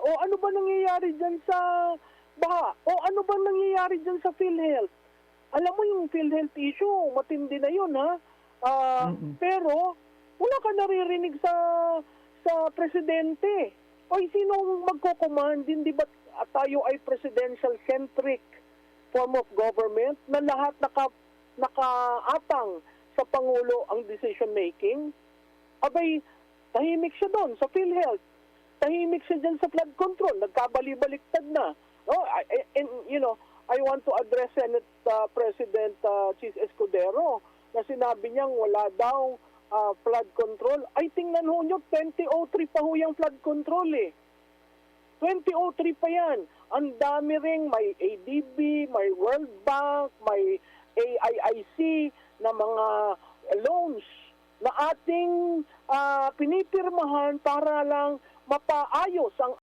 O ano ba nangyayari dyan sa baha? O ano ba nangyayari dyan sa PhilHealth? Alam mo yung PhilHealth issue, matindi na yun, ha? Pero wala ka naririnig sa presidente. O sino magko-command? Hindi ba tayo ay presidential-centric form of government na lahat nakaatang sa Pangulo ang decision-making? Abay, tahimik siya doon sa PhilHealth. Tahimik siya dyan sa flood control. Nagkabali-baliktad na. No? I want to address Senate President Chis Escudero na sinabi niyang wala daw flood control. Ay, tingnan ho nyo, 2003 pa ho yung flood control eh. 2003 pa yan. Ang dami ring may ADB, may World Bank, may AIIC na mga loans na ating pinipirmahan para lang mapaayos ang